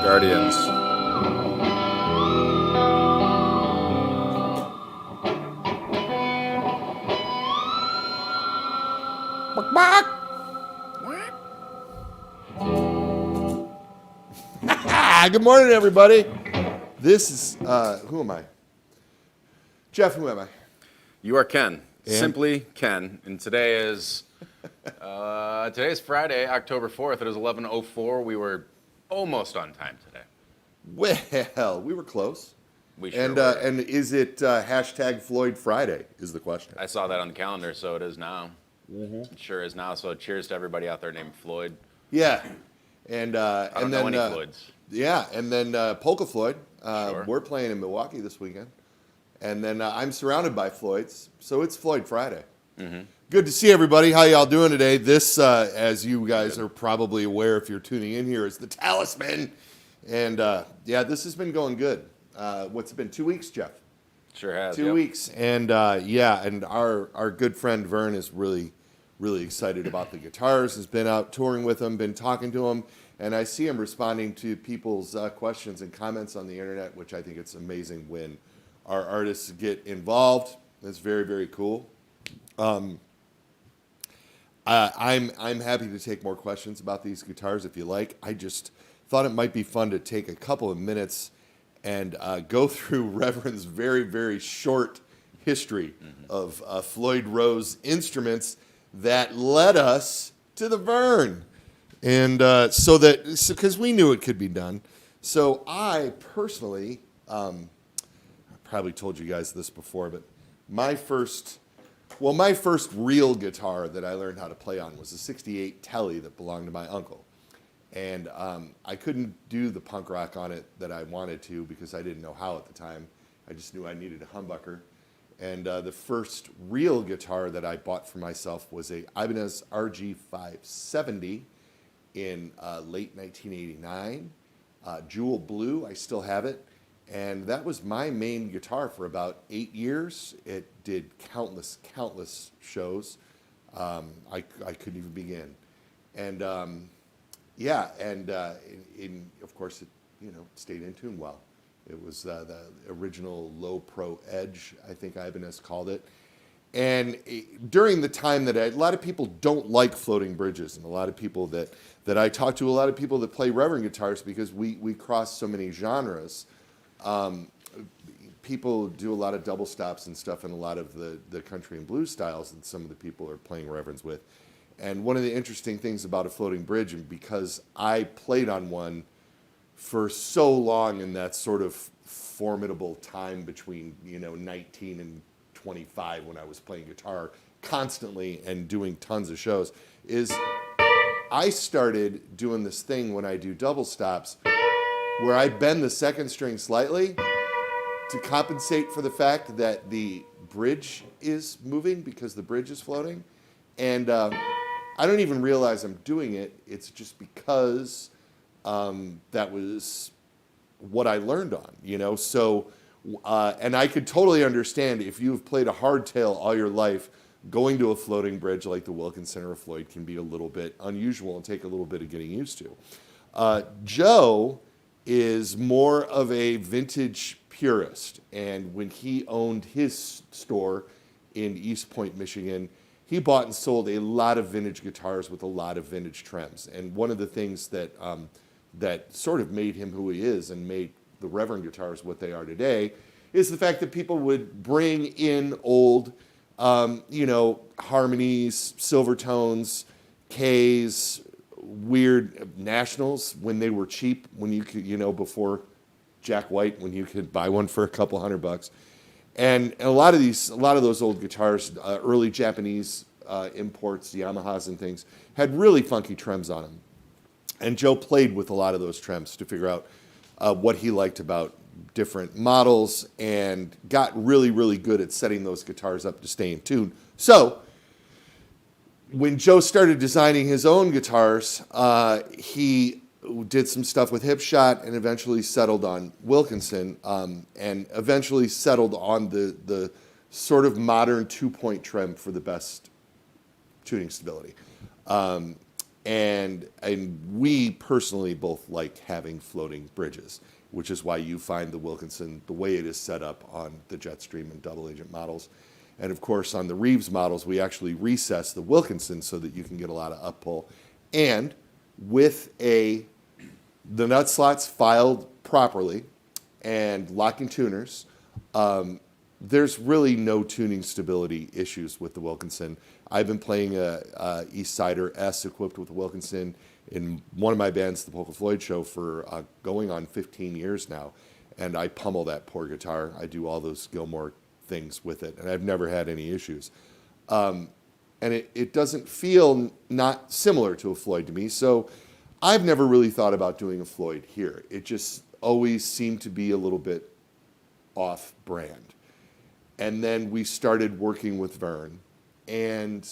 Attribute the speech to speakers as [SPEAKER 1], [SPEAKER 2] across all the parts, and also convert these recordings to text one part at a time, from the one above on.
[SPEAKER 1] Guardians.
[SPEAKER 2] Good morning, everybody. This is, who am I? Jeff, who am I?
[SPEAKER 1] You are Ken.
[SPEAKER 2] And?
[SPEAKER 1] Simply Ken. And today is today's Friday, October 4th. It is 11:04. We were almost on time today.
[SPEAKER 2] Well, we were close.
[SPEAKER 1] We sure were.
[SPEAKER 2] And is it hashtag Floyd Friday is the question.
[SPEAKER 1] I saw that on the calendar, so it is now. It sure is now. So cheers to everybody out there named Floyd.
[SPEAKER 2] Yeah. And
[SPEAKER 1] I don't know any Floyds.
[SPEAKER 2] Yeah, and then Polka Floyd.
[SPEAKER 1] Sure.
[SPEAKER 2] We're playing in Milwaukee this weekend. And then I'm surrounded by Floyds, so it's Floyd Friday. Mm-hmm. Good to see everybody. How y'all doing today? This, as you guys are probably aware if you're tuning in here, is the Talisman. And yeah, this has been going good. What's it been, 2 weeks, Jeff?
[SPEAKER 1] Sure has.
[SPEAKER 2] 2 weeks. And yeah, and our good friend Vern is really excited about the guitars, has been out touring with them, been talking to them, and I see him responding to people's questions and comments on the internet, which I think it's amazing when our artists get involved. That's very, very cool. I'm happy to take more questions about these guitars if you like. I just thought it might be fun to take a couple of minutes and go through Reverend's very, very short history of Floyd Rose instruments that led us to the Vern. And because we knew it could be done. So I personally, I probably told you guys this before, but my first real guitar that I learned how to play on was a 68 Telly that belonged to my uncle. And I couldn't do the punk rock on it that I wanted to because I didn't know how at the time. I just knew I needed a humbucker. And the first real guitar that I bought for myself was a Ibanez RG570 in late 1989. Jewel blue, I still have it. And that was my main guitar for about 8 years. It did countless shows. I couldn't even begin. And yeah, and of course it stayed in tune well. It was the original low pro edge, I think Ibanez called it. And during the time that a lot of people don't like floating bridges, and a lot of people that I talk to, a lot of people that play Reverend guitars because we cross so many genres. People do a lot of double stops and stuff in a lot of the country and blues styles that some of the people are playing Reverends with. And one of the interesting things about a floating bridge, and because I played on one for so long in that sort of formidable time between 19 and 25 when I was playing guitar constantly and doing tons of shows, is I started doing this thing when I do double stops where I bend the second string slightly to compensate for the fact that the bridge is moving because the bridge is floating. And I don't even realize I'm doing it. It's just because that was what I learned on, So, and I could totally understand if you've played a hardtail all your life, going to a floating bridge like the Wilkinson or a Floyd can be a little bit unusual and take a little bit of getting used to. Joe is more of a vintage purist, and when he owned his store in East Point, Michigan, he bought and sold a lot of vintage guitars with a lot of vintage trems. And one of the things that that sort of made him who he is and made the Reverend guitars what they are today is the fact that people would bring in old, harmonies, Silvertones, Ks, weird Nationals when they were cheap, when you could, before Jack White, when you could buy one for a couple $100. And a lot of those old guitars, early Japanese imports, Yamahas and things, had really funky trems on them. And Joe played with a lot of those trems to figure out what he liked about different models and got really, really good at setting those guitars up to stay in tune. So when Joe started designing his own guitars, he did some stuff with Hipshot and eventually settled on Wilkinson and eventually settled on the sort of modern 2-point trem for the best tuning stability. And we personally both like having floating bridges, which is why you find the Wilkinson the way it is set up on the Jetstream and double agent models. And of course, on the Reeves models, we actually recess the Wilkinson so that you can get a lot of up pull. And with the nut slots filed properly and locking tuners, there's really no tuning stability issues with the Wilkinson. I've been playing a Eastsider S equipped with the Wilkinson in one of my bands, the Polka Floyd Show, for going on 15 years now. And I pummel that poor guitar. I do all those Gilmore things with it, and I've never had any issues. And it doesn't feel not similar to a Floyd to me, so I've never really thought about doing a Floyd here. It just always seemed to be a little bit off-brand. And then we started working with Vern, and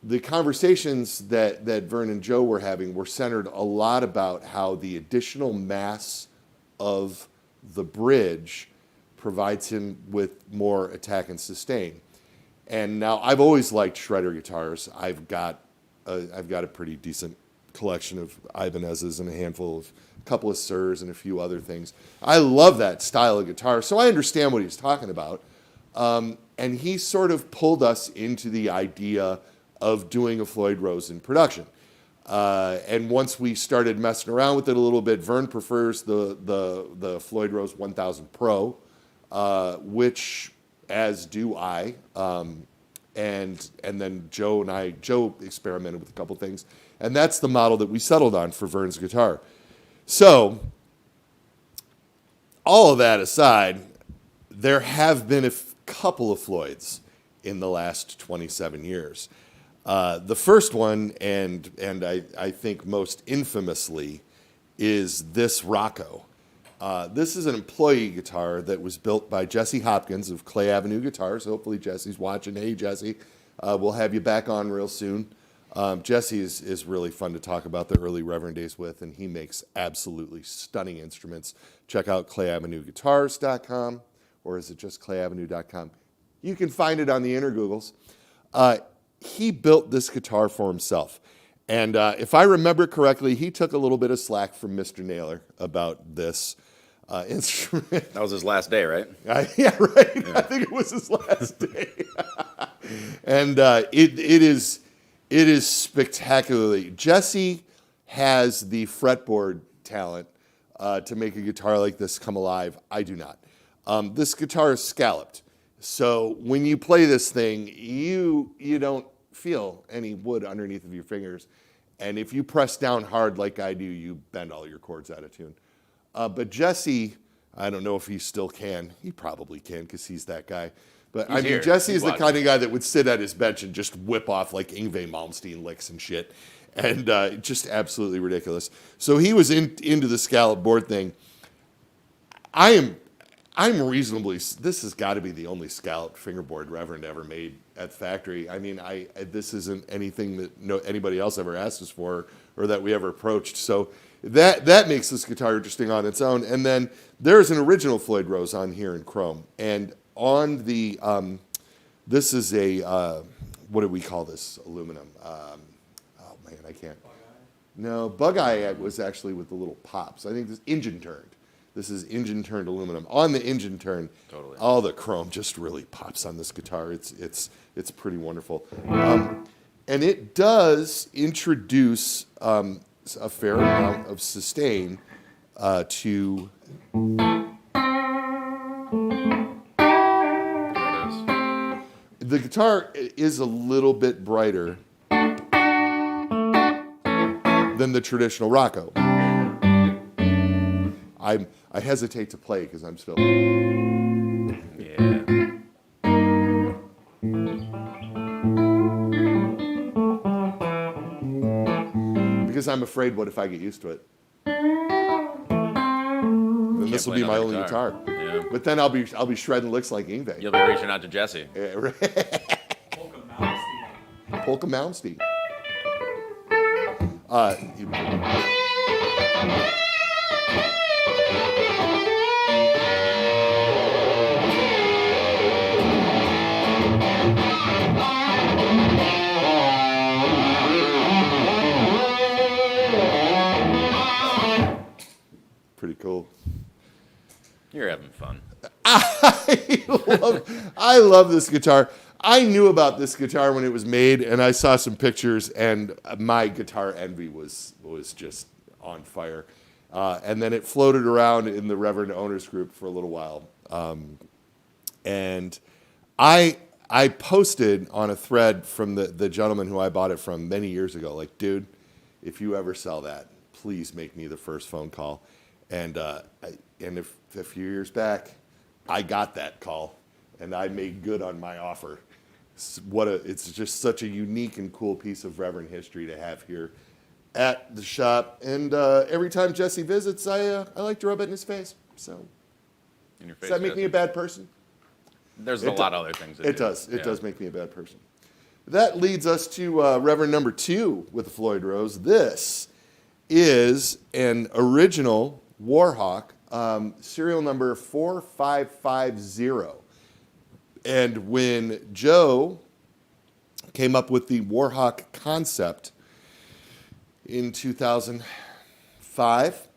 [SPEAKER 2] the conversations that Vern and Joe were having were centered a lot about how the additional mass of the bridge provides him with more attack and sustain. And now I've always liked shredder guitars. I've got a pretty decent collection of Ibanez's and a couple of Sirs and a few other things. I love that style of guitar, so I understand what he's talking about. And he sort of pulled us into the idea of doing a Floyd Rose in production. And once we started messing around with it a little bit, Vern prefers the Floyd Rose 1000 Pro, which, as do I. And then Joe experimented with a couple things. And that's the model that we settled on for Vern's guitar. So, all of that aside, there have been a couple of Floyds in the last 27 years. The first one, and I think most infamously, is this Rocco. This is an employee guitar that was built by Jesse Hopkins of Clay Avenue Guitars. Hopefully Jesse's watching. Hey, Jesse. We'll have you back on real soon. Jesse is really fun to talk about the early Reverend days with, and he makes absolutely stunning instruments. Check out ClayAvenueGuitars.com, or is it just ClayAvenue.com? You can find it on the inner Googles. He built this guitar for himself. And if I remember correctly, he took a little bit of slack from Mr. Naylor about this instrument.
[SPEAKER 1] That was his last day, right?
[SPEAKER 2] Yeah, right. Yeah. I think it was his last day. And it is spectacularly. Jesse has the fretboard talent to make a guitar like this come alive. I do not. This guitar is scalloped. So when you play this thing, you don't feel any wood underneath of your fingers. And if you press down hard like I do, you bend all your chords out of tune. But Jesse, I don't know if he still can. He probably can because he's that guy. But I mean, Jesse is the kind of guy that would sit at his bench and just whip off like Yngwie Malmsteen licks and shit. And just absolutely ridiculous. So he was into the scallop board thing. I'm reasonably, this has got to be the only scalloped fingerboard Reverend ever made at the factory. I mean, this isn't anything that anybody else ever asked us for or that we ever approached. So that makes this guitar interesting on its own. And then there's an original Floyd Rose on here in chrome. And on the, this is a, what do we call this? Aluminum. Oh man, I can't. No, Bug Eye was actually with the little pops. I think this engine turned. This is engine turned aluminum. On the engine turn, totally. All the chrome just really pops on this guitar. It's pretty wonderful. And it does introduce a fair amount of sustain to. The guitar is a little bit brighter than the traditional Rocco. I hesitate to play because I'm still. Yeah. Because I'm afraid, what if I get used to it? Then this will be my only guitar. Yeah. But then I'll be shredding licks like Yngwie.
[SPEAKER 1] You'll be reaching out to Jesse.
[SPEAKER 2] Yeah, right. Polka Malmsteen. pretty cool.
[SPEAKER 1] You're having fun.
[SPEAKER 2] I love this guitar. I knew about this guitar when it was made, and I saw some pictures, and my guitar envy was just on fire. And then it floated around in the Reverend Owners group for a little while. And I posted on a thread from the gentleman who I bought it from many years ago, like, dude, if you ever sell that, please make me the first phone call. And a few years back, I got that call, and I made good on my offer. It's just such a unique and cool piece of Reverend history to have here at the shop. And every time Jesse visits, I like to rub it in his face. So,
[SPEAKER 1] In your face,
[SPEAKER 2] does that make me a bad person?
[SPEAKER 1] There's a lot of other things.
[SPEAKER 2] It does. It does make me a bad person. That leads us to Reverend number 2 with the Floyd Rose. This is an original Warhawk, serial number 4550. And when Joe came up with the Warhawk concept in 2005,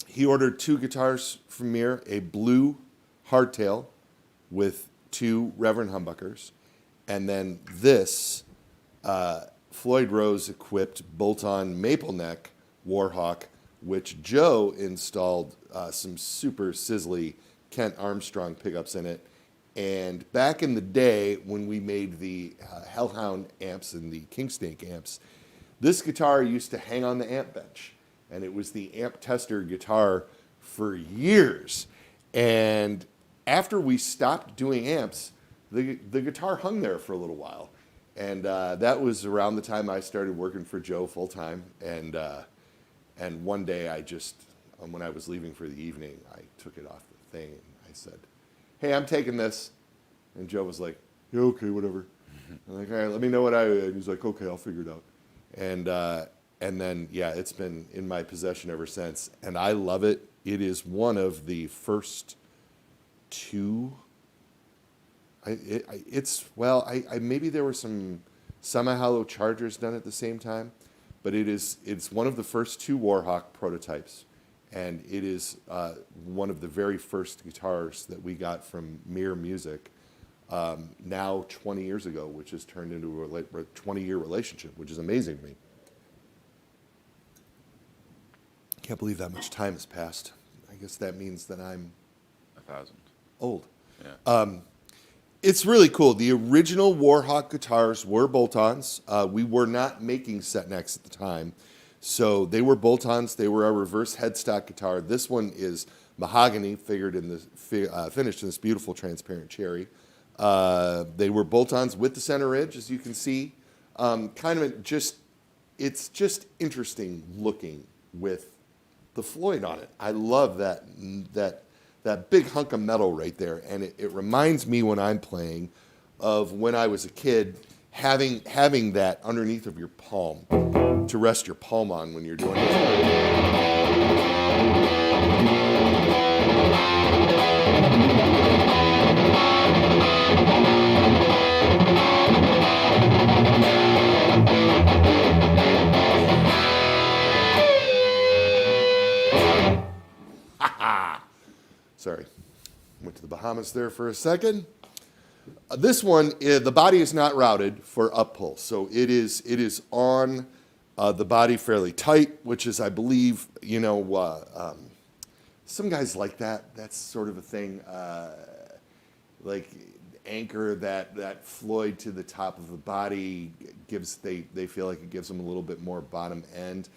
[SPEAKER 2] he ordered 2 guitars from Mir, a blue hardtail with 2 Reverend humbuckers, and then this Floyd Rose equipped bolt-on maple neck Warhawk, which Joe installed some super sizzly Kent Armstrong pickups in it. And back in the day when we made the Hellhound amps and the King Snake amps, this guitar used to hang on the amp bench, and it was the amp tester guitar for years. And after we stopped doing amps, the guitar hung there for a little while. And that was around the time I started working for Joe full time. And one day when I was leaving for the evening, I took it off the thing and I said, "Hey, I'm taking this." And Joe was like, "Yeah, okay, whatever." I'm like, "All right, let me know what and he's like, "Okay, I'll figure it out." And then, yeah, it's been in my possession ever since. And I love it. It is one of the first 2. Maybe there were some semi-hollow chargers done at the same time, but it's one of the first 2 Warhawk prototypes, and it is one of the very first guitars that we got from Mir Music now 20 years ago, which has turned into a 20-year relationship, which is amazing to me. Can't believe that much time has passed. I guess that means that I'm
[SPEAKER 1] 1,000.
[SPEAKER 2] old.
[SPEAKER 1] Yeah.
[SPEAKER 2] It's really cool. The original Warhawk guitars were bolt-ons. We were not making set necks at the time, so they were bolt-ons. They were a reverse headstock guitar. This one is mahogany, finished in this beautiful transparent cherry. They were bolt-ons with the center ridge, as you can see. It's just interesting looking with the Floyd on it. I love that big hunk of metal right there, and it reminds me when I'm playing of when I was a kid, having that underneath of your palm to rest your palm on when you're doing it. Sorry, went to the Bahamas there for a second. This one, the body is not routed for up pull, so it is on the body fairly tight, which is, I believe, some guys like that. That's sort of a thing, like anchor that Floyd to the top of the body they feel like it gives them a little bit more bottom end.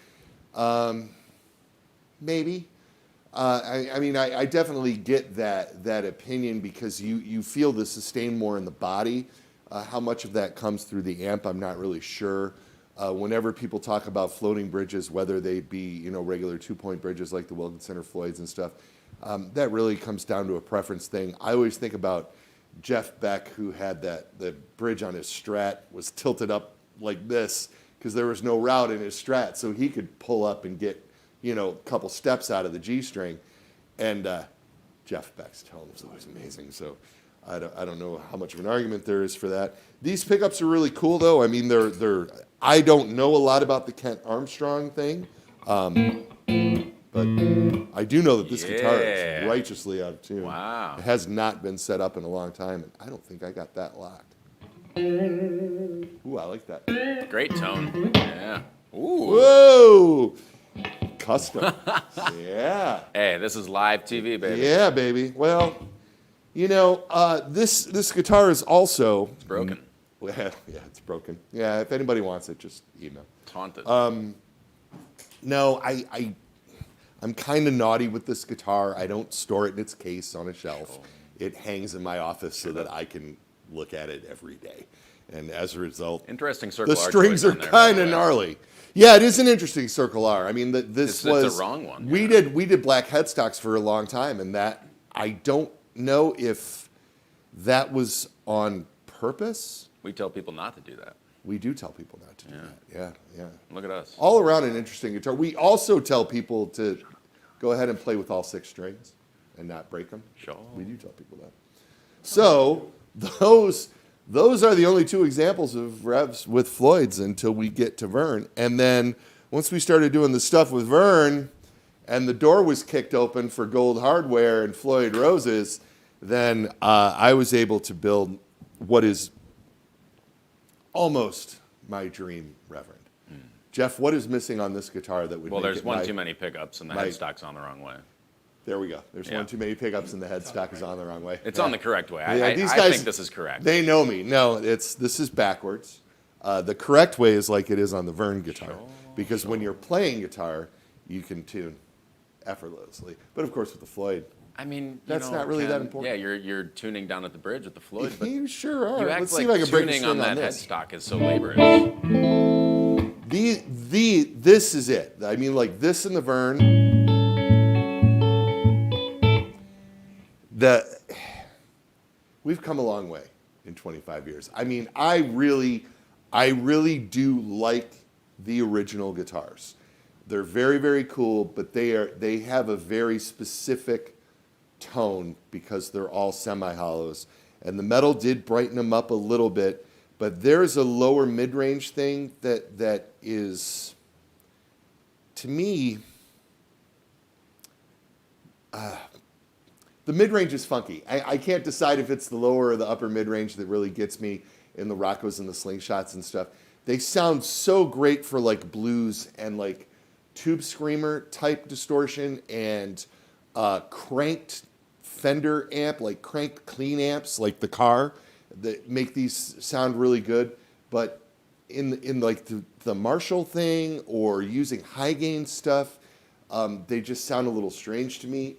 [SPEAKER 2] Maybe. I definitely get that opinion because you feel the sustain more in the body. How much of that comes through the amp, I'm not really sure. Whenever people talk about floating bridges, whether they be regular 2-point bridges like the Wilkins Center Floyds and stuff, that really comes down to a preference thing. I always think about Jeff Beck, who had the bridge on his Strat was tilted up like this because there was no route in his Strat, so he could pull up and get a couple steps out of the G string, and Jeff Beck's tone was always amazing. So I don't know how much of an argument there is for that. These pickups are really cool, though. I mean, they're I don't know a lot about the Kent Armstrong thing, but But I do know that this guitar is
[SPEAKER 1] Yeah.
[SPEAKER 2] righteously out of tune.
[SPEAKER 1] Wow.
[SPEAKER 2] It has not been set up in a long time, and I don't think I got that locked. Ooh, I like that.
[SPEAKER 1] Great tone. Yeah. Ooh.
[SPEAKER 2] Whoa! Custom. Yeah.
[SPEAKER 1] Hey, this is live TV, baby.
[SPEAKER 2] Yeah, baby. Well, you know, this guitar is also...
[SPEAKER 1] It's broken.
[SPEAKER 2] Well, yeah, it's broken. Yeah, if anybody wants it, just email.
[SPEAKER 1] It's haunted.
[SPEAKER 2] No, I'm kind of naughty with this guitar. I don't store it in its case on a shelf. It hangs in my office so that I can look at it every day. And as a result,
[SPEAKER 1] Interesting circle
[SPEAKER 2] the
[SPEAKER 1] R
[SPEAKER 2] strings
[SPEAKER 1] choice
[SPEAKER 2] are
[SPEAKER 1] on there, by
[SPEAKER 2] kind
[SPEAKER 1] the
[SPEAKER 2] of
[SPEAKER 1] way.
[SPEAKER 2] gnarly. Yeah, it is an interesting circle R. I mean,
[SPEAKER 1] It's a wrong one,
[SPEAKER 2] We
[SPEAKER 1] yeah.
[SPEAKER 2] did black headstocks for a long time, and that I don't know if that was on purpose.
[SPEAKER 1] We tell people not to do that.
[SPEAKER 2] We do tell people not to do that. Yeah, yeah.
[SPEAKER 1] Look at us.
[SPEAKER 2] All around an interesting guitar. We also tell people to go ahead and play with all 6 strings and not break them.
[SPEAKER 1] Sure.
[SPEAKER 2] We do tell people that. So those are the only 2 examples of revs with Floyd's until we get to Vern. And then once we started doing the stuff with Vern and the door was kicked open for Gold Hardware and Floyd Roses, then I was able to build what is almost my dream Reverend. Jeff, what is missing on this guitar that would
[SPEAKER 1] Well,
[SPEAKER 2] make
[SPEAKER 1] there's
[SPEAKER 2] it
[SPEAKER 1] one
[SPEAKER 2] my-
[SPEAKER 1] too many pickups, and the
[SPEAKER 2] my-
[SPEAKER 1] headstock's on the wrong way.
[SPEAKER 2] There we go. There's
[SPEAKER 1] Yeah.
[SPEAKER 2] one too many pickups and the headstock is on the wrong way.
[SPEAKER 1] It's
[SPEAKER 2] Yeah.
[SPEAKER 1] on the correct way.
[SPEAKER 2] Yeah,
[SPEAKER 1] I
[SPEAKER 2] these
[SPEAKER 1] I
[SPEAKER 2] guys-
[SPEAKER 1] think this is correct.
[SPEAKER 2] They know me. No, this is backwards. The correct way is like it is on the Vern guitar, because when you're playing guitar, you can tune effortlessly. But of course, with the Floyd,
[SPEAKER 1] I mean,
[SPEAKER 2] That's not really that important.
[SPEAKER 1] Yeah, you're tuning down at the bridge with the Floyd, but
[SPEAKER 2] you sure are.
[SPEAKER 1] you act
[SPEAKER 2] Let's
[SPEAKER 1] like
[SPEAKER 2] see if I can break a
[SPEAKER 1] tuning
[SPEAKER 2] string
[SPEAKER 1] on that
[SPEAKER 2] this.
[SPEAKER 1] headstock is so laborious.
[SPEAKER 2] This is it. I mean, like this in the Vern. We've come a long way in 25 years. I mean, I really do like the original guitars. They're very, very cool, but they have a very specific tone because they're all semi-hollows. And the metal did brighten them up a little bit, but there's a lower mid-range thing that is, to me, the mid-range is funky. I can't decide if it's the lower or the upper mid-range that really gets me in the Rockos and the Slingshots and stuff. They sound so great for like blues and like tube screamer type distortion and cranked Fender amp, like cranked clean amps like the car that make these sound really good. But in like the Marshall thing or using high gain stuff, they just sound a little strange to me.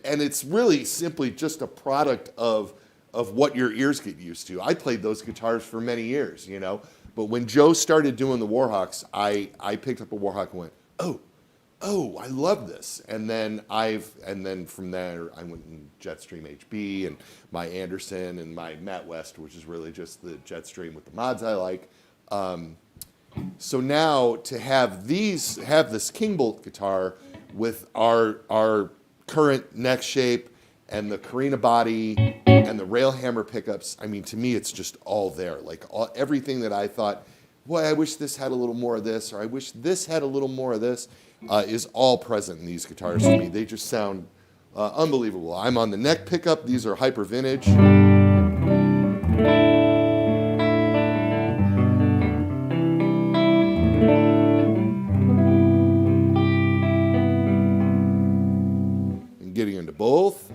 [SPEAKER 2] And it's really simply just a product of what your ears get used to. I played those guitars for many years, you know. But when Joe started doing the Warhawks, I picked up a Warhawk and went, oh, I love this. And then from there I went in Jetstream HB and my Anderson and my Matt West, which is really just the Jetstream with the mods I like. So now to have this King Bolt guitar with our current neck shape and the Carina body and the rail hammer pickups, I mean, to me, it's just all there. Like everything that I thought, boy, I wish this had a little more of this, or I wish this had a little more of this, is all present in these guitars to me. They just sound unbelievable. I'm on the neck pickup. These are hyper vintage. And getting into both.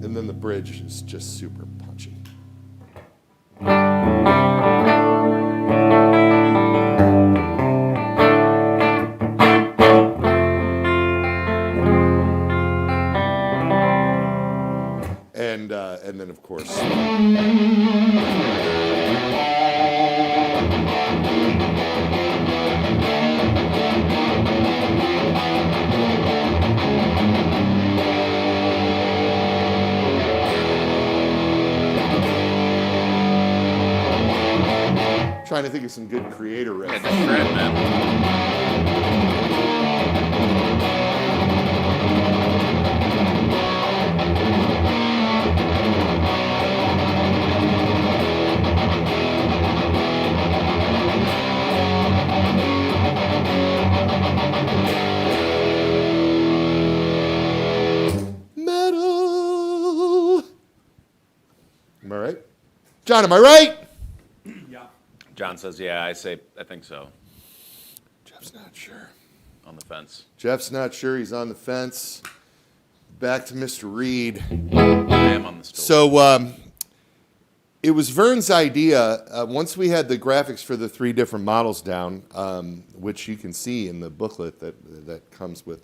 [SPEAKER 2] And then the bridge is just super punchy. And then of course. Trying to think of some good creator riffs.
[SPEAKER 1] It's a shred, man.
[SPEAKER 2] John, am I right?
[SPEAKER 3] Yeah.
[SPEAKER 1] John says, yeah, I think so.
[SPEAKER 2] Jeff's not sure.
[SPEAKER 1] On the fence.
[SPEAKER 2] Jeff's not sure. He's on the fence. Back to Mr. Reed.
[SPEAKER 1] I am on the stool.
[SPEAKER 2] So it was Vern's idea. Once we had the graphics for the 3 different models down, which you can see in the booklet that comes with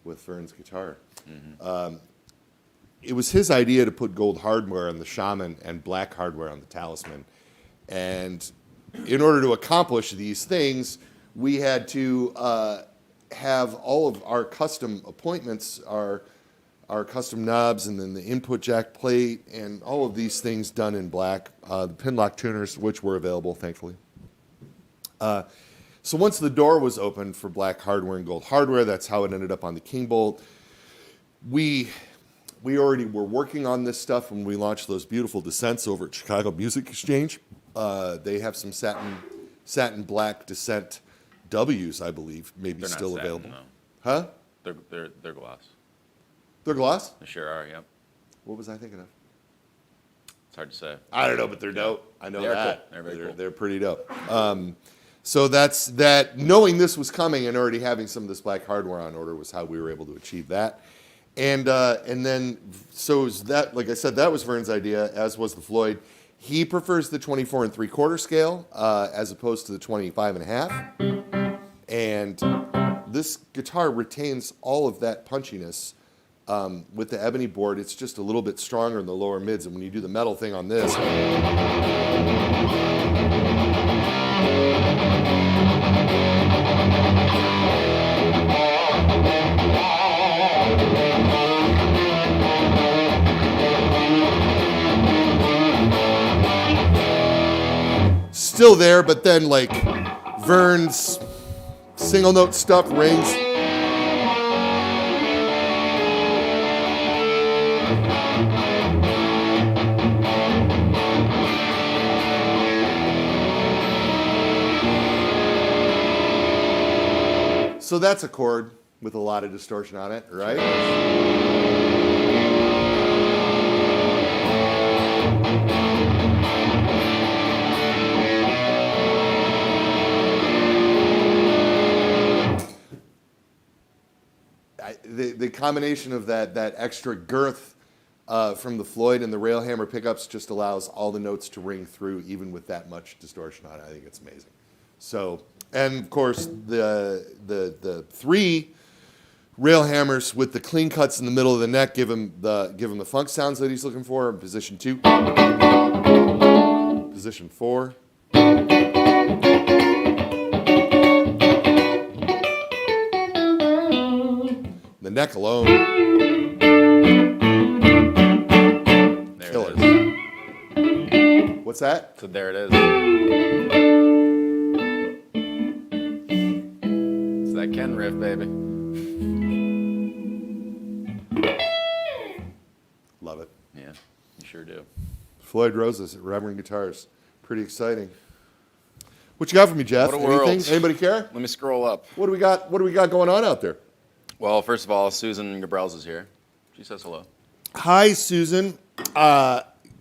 [SPEAKER 2] Vern's guitar.
[SPEAKER 1] Mm-hmm.
[SPEAKER 2] It was his idea to put gold hardware on the Shaman and black hardware on the Talisman. And in order to accomplish these things, we had to have all of our custom appointments, our custom knobs, and then the input jack plate, and all of these things done in black. The pin lock tuners, which were available, thankfully. So once the door was open for black hardware and gold hardware, that's how it ended up on the King Bolt. We already were working on this stuff when we launched those beautiful Descents over at Chicago Music Exchange. They have some satin black Descent W's, I believe, maybe
[SPEAKER 1] They're not
[SPEAKER 2] still
[SPEAKER 1] satin,
[SPEAKER 2] available.
[SPEAKER 1] though.
[SPEAKER 2] Huh?
[SPEAKER 1] They're gloss.
[SPEAKER 2] They're gloss?
[SPEAKER 1] They sure are, yep.
[SPEAKER 2] What was I thinking of?
[SPEAKER 1] It's hard to say.
[SPEAKER 2] I don't know, but they're dope. I know
[SPEAKER 1] They are
[SPEAKER 2] that.
[SPEAKER 1] cool. They're very cool.
[SPEAKER 2] They're pretty dope. So that's that. Knowing this was coming and already having some of this black hardware on order was how we were able to achieve that. And then so is that, like I said, that was Vern's idea, as was the Floyd. He prefers the 24 3/4 scale as opposed to the 25 1/2. And this guitar retains all of that punchiness. With the ebony board, it's just a little bit stronger in the lower mids, and when you do the metal thing on this, still there, but then like Vern's single note stuff rings. So that's a chord with a lot of distortion on it, right? The combination of that extra girth from the Floyd and the Railhammer pickups just allows all the notes to ring through, even with that much distortion on it. I think it's amazing. So, and of course, the 3 Railhammers with the clean cuts in the middle of the neck give him the funk sounds that he's looking for. Position 2, position 4. The neck alone.
[SPEAKER 1] There
[SPEAKER 2] Killer.
[SPEAKER 1] it is.
[SPEAKER 2] What's that?
[SPEAKER 1] So there it is. It's that Ken riff, baby.
[SPEAKER 2] Love it.
[SPEAKER 1] Yeah, you sure do.
[SPEAKER 2] Floyd Roses at Reverend Guitars. Pretty exciting. What you got for me, Jeff?
[SPEAKER 1] What a world.
[SPEAKER 2] Anything? Anybody care?
[SPEAKER 1] Let me scroll up.
[SPEAKER 2] What do we got? What do we got going on out there?
[SPEAKER 1] Well, first of all, Susan Gabrels is here. She says hello.
[SPEAKER 2] Hi, Susan.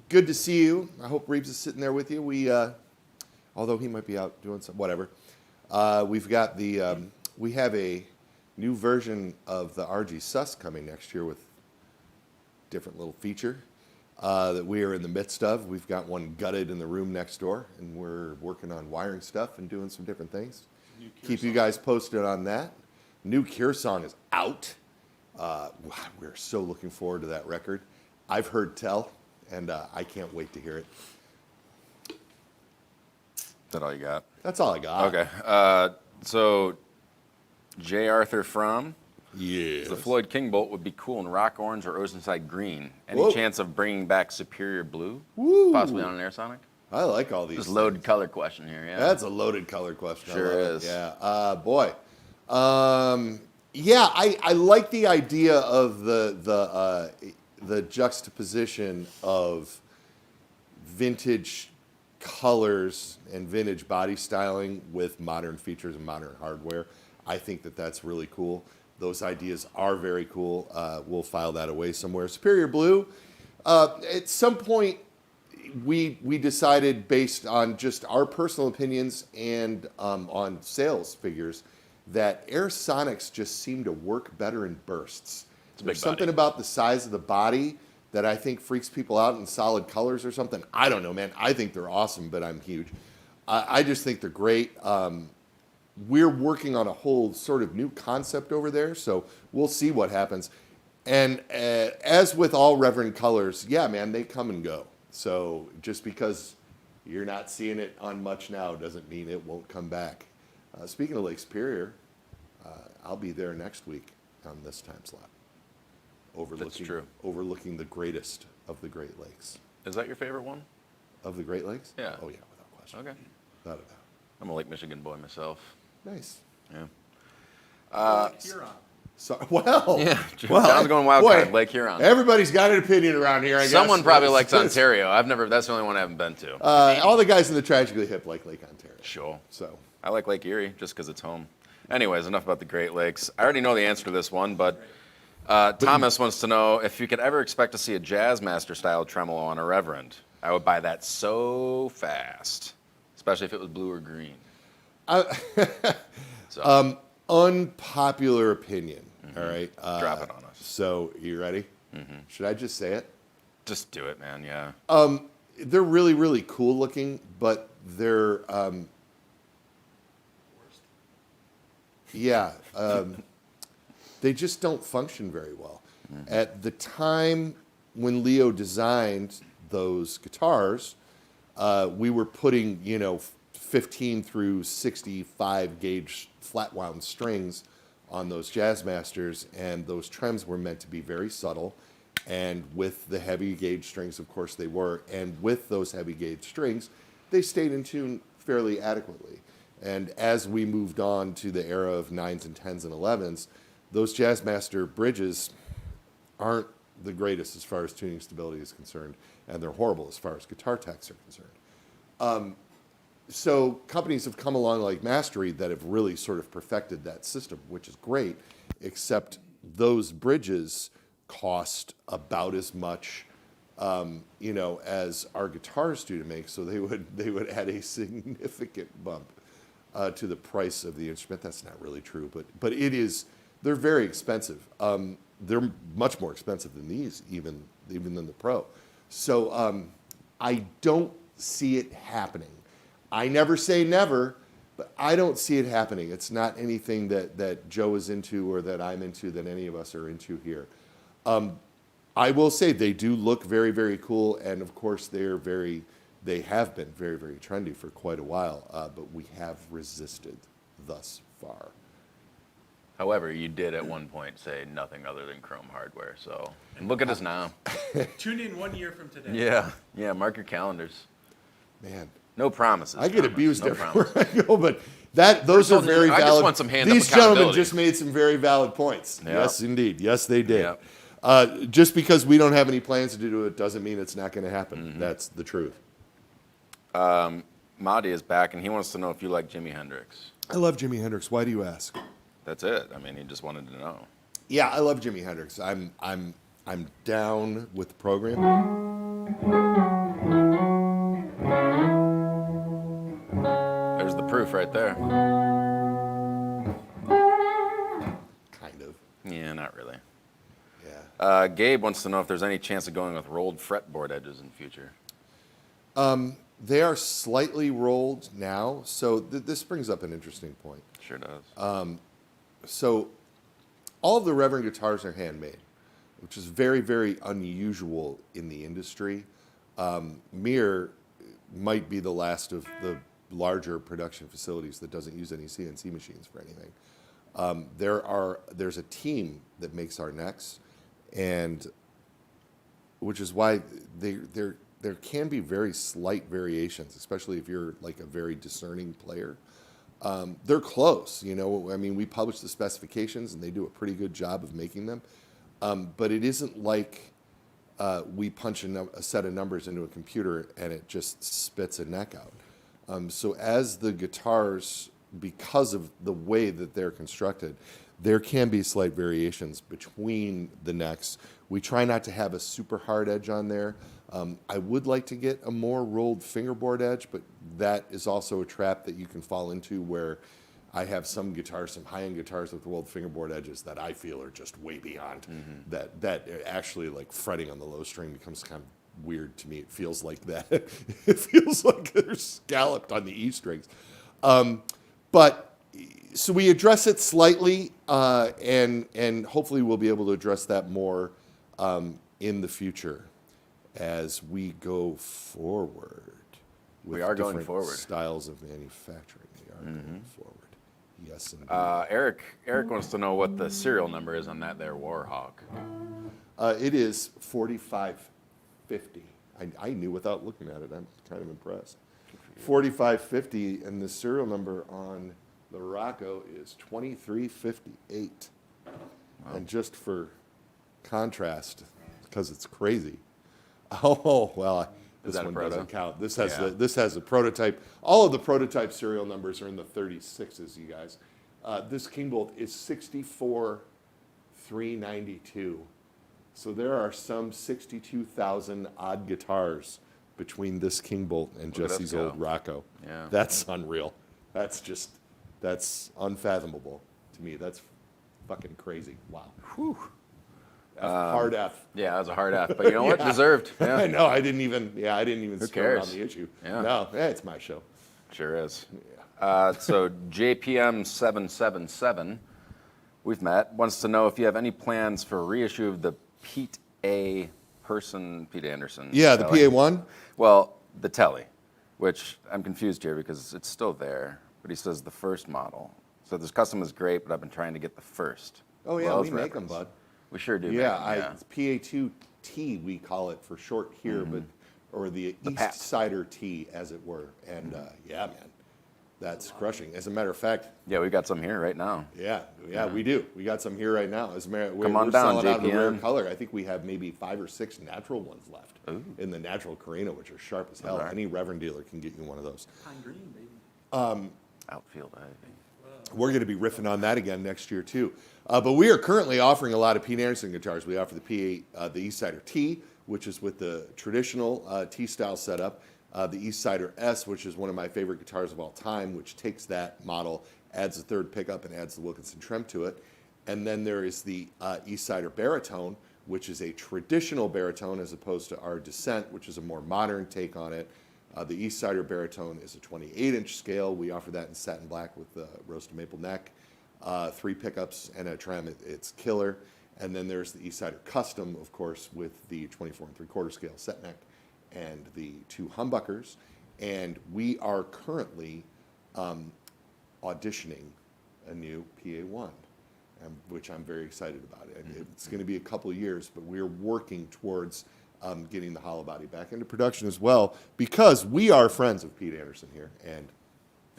[SPEAKER 2] Good to see you. I hope Reeves is sitting there with you. We, although he might be out doing some whatever. We've got we have a new version of the RG Sus coming next year with different little feature that we are in the midst of. We've got one gutted in the room next door, and we're working on wiring stuff and doing some different things. Keep you guys posted on that. New Cure song is out. We're so looking forward to that record. I've heard tell, and I can't wait to hear it.
[SPEAKER 1] Is that all you got?
[SPEAKER 2] That's all I got.
[SPEAKER 1] Okay. So, J. Arthur Fromm.
[SPEAKER 2] Yes.
[SPEAKER 1] The Floyd King Bolt would be cool in rock orange or oceanside green. Any
[SPEAKER 2] Whoa.
[SPEAKER 1] chance of bringing back Superior Blue?
[SPEAKER 2] Woo.
[SPEAKER 1] Possibly on an Air Sonic?
[SPEAKER 2] I like all these.
[SPEAKER 1] Just loaded color question here, yeah.
[SPEAKER 2] That's a loaded color question.
[SPEAKER 1] Sure
[SPEAKER 2] I love
[SPEAKER 1] is.
[SPEAKER 2] It. Yeah. Boy. Yeah, I like the idea of the juxtaposition of vintage colors and vintage body styling with modern features and modern hardware. I think that that's really cool. Those ideas are very cool. We'll file that away somewhere. Superior Blue. At some point, we decided based on just our personal opinions and on sales figures that Air Sonics just seem to work better in bursts. There's something about the size of the body that I think freaks people out in solid colors or something. I don't know, man. I think they're awesome, but I'm huge. I just think they're great. We're working on a whole sort of new concept over there, so we'll see what happens. And as with all Reverend colors, yeah, man, they come and go. So just because you're not seeing it on much now doesn't mean it won't come back. Speaking of Lake Superior, I'll be there next week on this time slot. Overlooking the greatest of the Great Lakes.
[SPEAKER 1] Is that your favorite one?
[SPEAKER 2] Of the Great Lakes?
[SPEAKER 1] Yeah.
[SPEAKER 2] Oh, yeah, without question.
[SPEAKER 1] Okay.
[SPEAKER 2] Without a doubt.
[SPEAKER 1] I'm a Lake Michigan boy myself.
[SPEAKER 2] Nice.
[SPEAKER 1] Yeah.
[SPEAKER 3] Huron.
[SPEAKER 2] So, well,
[SPEAKER 1] Yeah. John's going wild card, Lake Huron.
[SPEAKER 2] Everybody's got an opinion around here, I guess.
[SPEAKER 1] Someone probably likes Ontario. That's the only one I haven't been to.
[SPEAKER 2] All the guys in the Tragically Hip like Lake Ontario.
[SPEAKER 1] Sure.
[SPEAKER 2] So,
[SPEAKER 1] I like Lake Erie just because it's home. Anyways, enough about the Great Lakes. I already know the answer to this one, but Thomas wants to know if you could ever expect to see a Jazzmaster style tremolo on a Reverend. I would buy that so fast, especially if it was blue or green.
[SPEAKER 2] unpopular opinion. All right.
[SPEAKER 1] Drop it on us.
[SPEAKER 2] So, you ready? Should I just say it?
[SPEAKER 1] Just do it, man. Yeah.
[SPEAKER 2] They're really, really cool looking, but they're, yeah, they just don't function very well. At the time when Leo designed those guitars, we were putting, 15 through 65 gauge flat wound strings on those Jazzmasters, and those trems were meant to be very subtle. And with the heavy gauge strings, of course they were, and with those heavy gauge strings, they stayed in tune fairly adequately. And as we moved on to the era of 9s and 10s and 11s, those Jazzmaster bridges aren't the greatest as far as tuning stability is concerned, and they're horrible as far as guitar techs are concerned. So companies have come along like Mastery that have really sort of perfected that system, which is great, except those bridges cost about as much, as our guitars do to make. So they would add a significant bump to the price of the instrument. That's not really true, but it is. They're very expensive. They're much more expensive than these, even than the Pro. So I don't see it happening. I never say never, but I don't see it happening. It's not anything that Joe is into or that I'm into, that any of us are into here. I will say they do look very, very cool, and of course they have been very, very trendy for quite a while, but we have resisted thus far.
[SPEAKER 1] However, you did at one point say nothing other than chrome hardware. So, and look at us now.
[SPEAKER 3] Tune in 1 year from today.
[SPEAKER 1] Yeah. Mark your calendars.
[SPEAKER 2] Man,
[SPEAKER 1] No promises.
[SPEAKER 2] I get
[SPEAKER 1] Thomas.
[SPEAKER 2] abused
[SPEAKER 1] No
[SPEAKER 2] everywhere
[SPEAKER 1] promises.
[SPEAKER 2] I go, but those are very valid.
[SPEAKER 1] I just want some hand-up
[SPEAKER 2] These gentlemen
[SPEAKER 1] accountability.
[SPEAKER 2] just made some very valid points.
[SPEAKER 1] Yep.
[SPEAKER 2] Yes, indeed. Yes, they did.
[SPEAKER 1] Yep.
[SPEAKER 2] Just because we don't have any plans to do it doesn't mean it's not going to happen. That's the truth.
[SPEAKER 1] Mahdi is back, and he wants to know if you like Jimi Hendrix.
[SPEAKER 2] I love Jimi Hendrix. Why do you ask?
[SPEAKER 1] That's it. I mean, he just wanted to know.
[SPEAKER 2] Yeah, I love Jimi Hendrix. I'm down with the program.
[SPEAKER 1] There's the proof right there.
[SPEAKER 2] Kind of.
[SPEAKER 1] Yeah, not really.
[SPEAKER 2] Yeah.
[SPEAKER 1] Gabe wants to know if there's any chance of going with rolled fretboard edges in the future.
[SPEAKER 2] They are slightly rolled now, so this brings up an interesting point.
[SPEAKER 1] Sure does.
[SPEAKER 2] So all of the Reverend guitars are handmade, which is very, very unusual in the industry. Mir might be the last of the larger production facilities that doesn't use any CNC machines for anything. There's a team that makes our necks, and which is why there can be very slight variations, especially if you're like a very discerning player. They're close, I mean, we publish the specifications and they do a pretty good job of making them. But it isn't like we punch a set of numbers into a computer and it just spits a neck out. So as the guitars, because of the way that they're constructed, there can be slight variations between the necks. We try not to have a super hard edge on there. I would like to get a more rolled fingerboard edge, but that is also a trap that you can fall into where I have some guitars, some high-end guitars with rolled fingerboard edges that I feel are just way beyond. That actually, like, fretting on the low string becomes kind of weird to me. It feels like that. It feels like they're scalloped on the E strings. But so we address it slightly, and hopefully we'll be able to address that more in the future as we go forward.
[SPEAKER 1] We are going
[SPEAKER 2] different
[SPEAKER 1] forward.
[SPEAKER 2] Styles of manufacturing. We are going forward. Yes, indeed.
[SPEAKER 1] Eric wants to know what the serial number is on that there Warhawk.
[SPEAKER 2] It is 4550. I knew without looking at it. I'm kind of impressed. 4550, and the serial number on the Rocco is 2358. Wow. And just for contrast, because it's crazy. Oh, well, this one doesn't count. This has this has a prototype. All of the prototype serial numbers are in the 36s, you guys. This King Bolt is 64392. So there are some 62,000 odd guitars between this King Bolt and Jesse's old Rocco.
[SPEAKER 1] Yeah.
[SPEAKER 2] That's unreal. That's unfathomable to me. That's fucking crazy. Wow. Whew. Hard F.
[SPEAKER 1] Yeah, that was a hard F, but you know what? Deserved. Yeah.
[SPEAKER 2] I know. I didn't even start on the issue.
[SPEAKER 1] Yeah.
[SPEAKER 2] No, it's my show.
[SPEAKER 1] Sure is. So JPM 777, we've met, wants to know if you have any plans for a reissue of the Pete Anderson.
[SPEAKER 2] Yeah, the
[SPEAKER 1] Telly.
[SPEAKER 2] PA1.
[SPEAKER 1] Well, the Telly, which I'm confused here because it's still there, but he says the first model. So this custom is great, but I've been trying to get the first.
[SPEAKER 2] Oh yeah,
[SPEAKER 1] Well,
[SPEAKER 2] we
[SPEAKER 1] it's
[SPEAKER 2] make them,
[SPEAKER 1] reference.
[SPEAKER 2] bud.
[SPEAKER 1] We sure do.
[SPEAKER 2] Yeah, it's PA2T we call it for short here, but or the
[SPEAKER 1] Pat.
[SPEAKER 2] Eastsider T as it were. And yeah, man, that's crushing. As a matter of fact,
[SPEAKER 1] Yeah, we got some here right now.
[SPEAKER 2] yeah, we do. We got some here right now. As a matter,
[SPEAKER 1] Come on
[SPEAKER 2] we're
[SPEAKER 1] down,
[SPEAKER 2] selling out of the rare
[SPEAKER 1] JPM.
[SPEAKER 2] color. I think we have maybe 5 or 6 natural ones left in the natural Carino, which are sharp as hell.
[SPEAKER 1] Alright.
[SPEAKER 2] Any Reverend dealer can get you one of those.
[SPEAKER 3] Pine green, baby.
[SPEAKER 1] Outfield Ivy.
[SPEAKER 2] We're going to be riffing on that again next year too. But we are currently offering a lot of Pete Anderson guitars. We offer the Eastsider T, which is with the traditional T-style setup. The Eastsider S, which is one of my favorite guitars of all time, which takes that model, adds a third pickup, and adds the Wilkinson trem to it. And then there is the Eastsider Baritone, which is a traditional baritone as opposed to our Descent, which is a more modern take on it. The Eastsider Baritone is a 28-inch scale. We offer that in satin black with the roasted maple neck, 3 pickups and a trem. It's killer. And then there's the Eastsider Custom, of course, with the 24 3/4 scale set neck and the 2 humbuckers. And we are currently auditioning a new PA1, which I'm very excited about. It's going to be a couple of years, but we're working towards getting the hollow body back into production as well, because we are friends of Pete Anderson here, and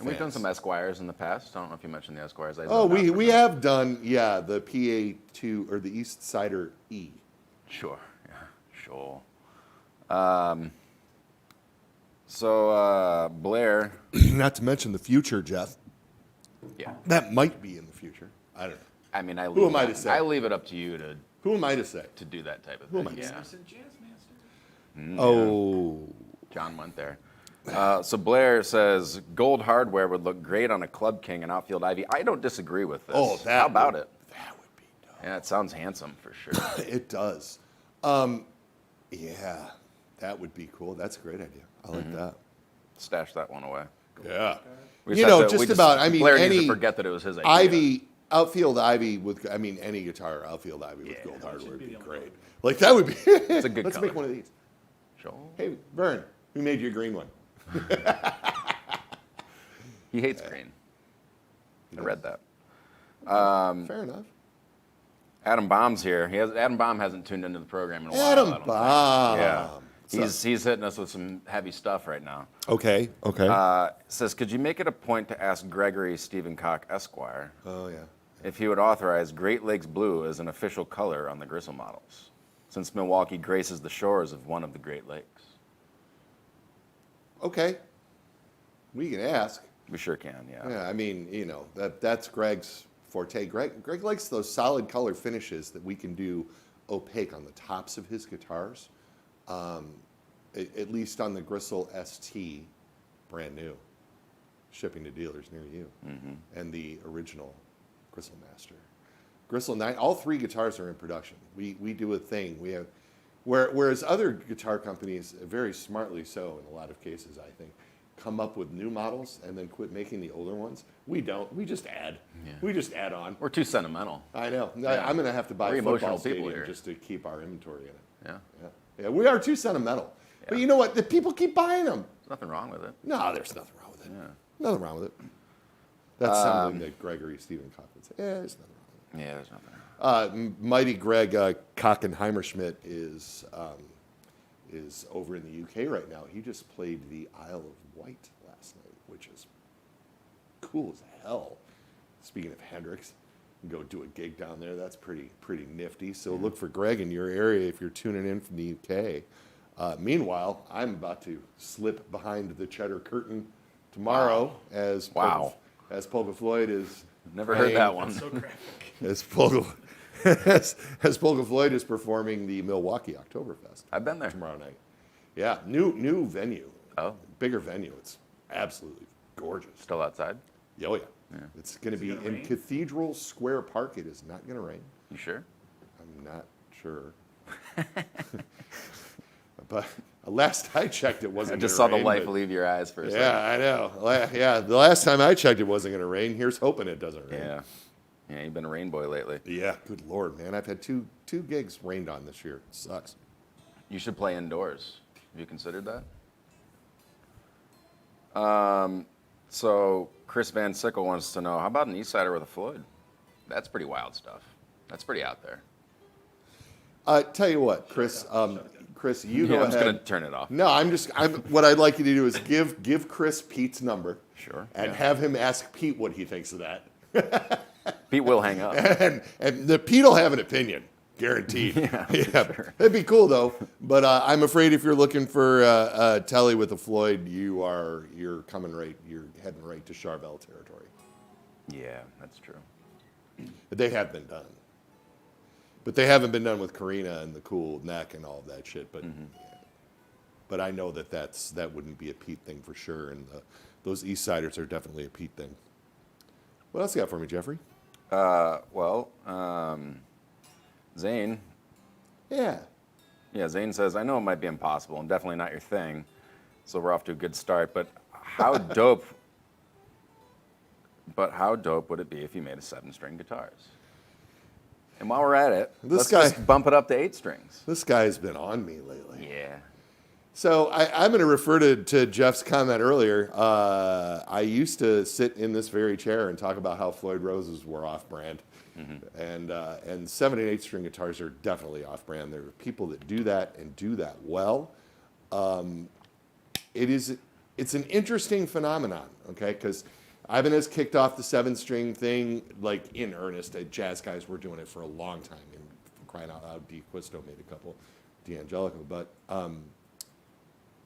[SPEAKER 1] we've done some Esquires in the past. I don't know if you mentioned the Esquires.
[SPEAKER 2] we have done the PA2 or the Eastsider E.
[SPEAKER 1] Sure, yeah, sure. So Blair.
[SPEAKER 2] Not to mention the future, Jeff.
[SPEAKER 1] Yeah.
[SPEAKER 2] That might be in the future. I don't know.
[SPEAKER 1] I mean,
[SPEAKER 2] Who am I to say?
[SPEAKER 1] I leave it up to you
[SPEAKER 2] Who am I to say?
[SPEAKER 1] to do that type of
[SPEAKER 2] Who am
[SPEAKER 1] thing.
[SPEAKER 2] I to
[SPEAKER 1] Yeah.
[SPEAKER 3] Anderson Jazz Master.
[SPEAKER 2] Oh.
[SPEAKER 1] John went there. So Blair says gold hardware would look great on a Club King and Outfield Ivy. I don't disagree with this.
[SPEAKER 2] Oh,
[SPEAKER 1] How about it?
[SPEAKER 2] That would be dope.
[SPEAKER 1] Yeah, it sounds handsome for sure.
[SPEAKER 2] It does. Yeah, that would be cool. That's a great idea. I like that.
[SPEAKER 1] Stash that one away.
[SPEAKER 2] Yeah.
[SPEAKER 1] We
[SPEAKER 2] You
[SPEAKER 1] just
[SPEAKER 2] know,
[SPEAKER 1] have to- we
[SPEAKER 2] just about, I mean,
[SPEAKER 1] Blair needs
[SPEAKER 2] any
[SPEAKER 1] to forget that it was his idea.
[SPEAKER 2] Outfield Ivy with, I mean, any guitar, Outfield Ivy with gold hardware would
[SPEAKER 3] be
[SPEAKER 2] be
[SPEAKER 3] the only
[SPEAKER 2] great. Like, that would be,
[SPEAKER 1] It's a good
[SPEAKER 2] let's
[SPEAKER 1] color.
[SPEAKER 2] make one of these.
[SPEAKER 1] Sure.
[SPEAKER 2] Hey, Vern, who made you a green one?
[SPEAKER 1] He hates green. I read that.
[SPEAKER 2] Fair enough.
[SPEAKER 1] Adam Baum's here. Adam Baum hasn't tuned into the program in a while. I
[SPEAKER 2] Adam
[SPEAKER 1] don't think.
[SPEAKER 2] Baum.
[SPEAKER 1] Yeah.
[SPEAKER 2] So-
[SPEAKER 1] He's hitting us with some heavy stuff right now.
[SPEAKER 2] Okay.
[SPEAKER 1] Says, could you make it a point to ask Gregory Stephen Koch Esquire
[SPEAKER 2] Oh, yeah.
[SPEAKER 1] if he would authorize Great Lakes Blue as an official color on the Gristle models, since Milwaukee graces the shores of one of the Great Lakes?
[SPEAKER 2] Okay. We can ask.
[SPEAKER 1] We sure can, yeah.
[SPEAKER 2] Yeah, I mean, you know, that's Greg's forte. Greg likes those solid color finishes that we can do opaque on the tops of his guitars, at least on the Gristle ST, brand new, shipping to dealers near you, and the original Gristle Master. Gristle 9, all 3 guitars are in production. We do a thing. We have, whereas other guitar companies, very smartly so in a lot of cases, I think, come up with new models and then quit making the older ones. We don't. We just add. Yeah. We just add on.
[SPEAKER 1] We're too sentimental.
[SPEAKER 2] I know.
[SPEAKER 1] Yeah.
[SPEAKER 2] I'm going to have to buy a
[SPEAKER 1] We're
[SPEAKER 2] football
[SPEAKER 1] emotional people
[SPEAKER 2] stadium
[SPEAKER 1] here.
[SPEAKER 2] just to keep our inventory in it.
[SPEAKER 1] Yeah.
[SPEAKER 2] Yeah, we are too sentimental.
[SPEAKER 1] Yeah.
[SPEAKER 2] But you know what? The people keep buying them.
[SPEAKER 1] There's nothing wrong with it.
[SPEAKER 2] No, there's nothing wrong with it.
[SPEAKER 1] Yeah.
[SPEAKER 2] Nothing wrong with it. That's something that Gregory Stephen Koch would say. Yeah, there's nothing wrong with it.
[SPEAKER 1] Yeah, there's nothing wrong.
[SPEAKER 2] Mighty Greg Kockenheimerschmidt is over in the UK right now. He just played the Isle of Wight last night, which is cool as hell. Speaking of Hendricks, go do a gig down there. That's pretty nifty. So look for Greg in your area if you're tuning in from the UK. Meanwhile, I'm about to slip behind the cheddar curtain tomorrow as Polka Floyd is.
[SPEAKER 1] Never heard that one.
[SPEAKER 3] So graphic.
[SPEAKER 2] As Polka Floyd is performing the Milwaukee Oktoberfest.
[SPEAKER 1] I've been there.
[SPEAKER 2] Tomorrow night. Yeah, new venue.
[SPEAKER 1] Oh.
[SPEAKER 2] Bigger venue. It's absolutely gorgeous.
[SPEAKER 1] Still outside?
[SPEAKER 2] Oh, yeah. It's going to be in
[SPEAKER 3] rain?
[SPEAKER 2] Cathedral Square Park. It is not going to rain.
[SPEAKER 1] You sure?
[SPEAKER 2] I'm not sure. But last I checked, it wasn't
[SPEAKER 1] I
[SPEAKER 2] going to rain.
[SPEAKER 1] just saw the light
[SPEAKER 2] but-
[SPEAKER 1] leave your eyes for a second.
[SPEAKER 2] Yeah, I know. Yeah, the last time I checked, it wasn't going to rain. Here's hoping it doesn't rain.
[SPEAKER 1] Yeah. Yeah, you've been a rain boy lately.
[SPEAKER 2] Yeah, good Lord, man. I've had two gigs rained on this year. It sucks.
[SPEAKER 1] You should play indoors. Have you considered that? So Chris Van Sickle wants to know, how about an Eastsider with a Floyd? That's pretty wild stuff. That's pretty out there.
[SPEAKER 2] Tell you what, Chris. Chris, you go
[SPEAKER 1] I'm
[SPEAKER 2] ahead.
[SPEAKER 1] just going to turn it off.
[SPEAKER 2] No, what I'd like you to do is give Chris Pete's number.
[SPEAKER 1] Sure.
[SPEAKER 2] And have him ask Pete what he thinks of that.
[SPEAKER 1] Pete will hang up.
[SPEAKER 2] And the Pete will have an opinion, guaranteed.
[SPEAKER 1] Yeah, sure.
[SPEAKER 2] It'd be cool though. But I'm afraid if you're looking for Telly with a Floyd, you're heading right to Charbel territory.
[SPEAKER 1] Yeah, that's true.
[SPEAKER 2] But they have been done. But they haven't been done with Karina and the cool neck and all of that shit. But but I know that wouldn't be a Pete thing for sure. And those Eastsiders are definitely a Pete thing. What else you got for me, Jeffrey?
[SPEAKER 1] Zane.
[SPEAKER 2] Yeah.
[SPEAKER 1] Yeah, Zane says, I know it might be impossible and definitely not your thing, so we're off to a good start, but how dope would it be if you made a 7-string guitars? And while we're at it, let's just bump it up to 8 strings.
[SPEAKER 2] This guy's been on me lately.
[SPEAKER 1] Yeah.
[SPEAKER 2] So I'm going to refer to Jeff's comment earlier. I used to sit in this very chair and talk about how Floyd Roses were off-brand. And 7 and 8 string guitars are definitely off-brand. There are people that do that and do that well. It's an interesting phenomenon, okay? Because Ivan has kicked off the 7-string thing like in earnest. Jazz guys were doing it for a long time. And crying out loud, D'Acquisto made a couple, D'Angelico, but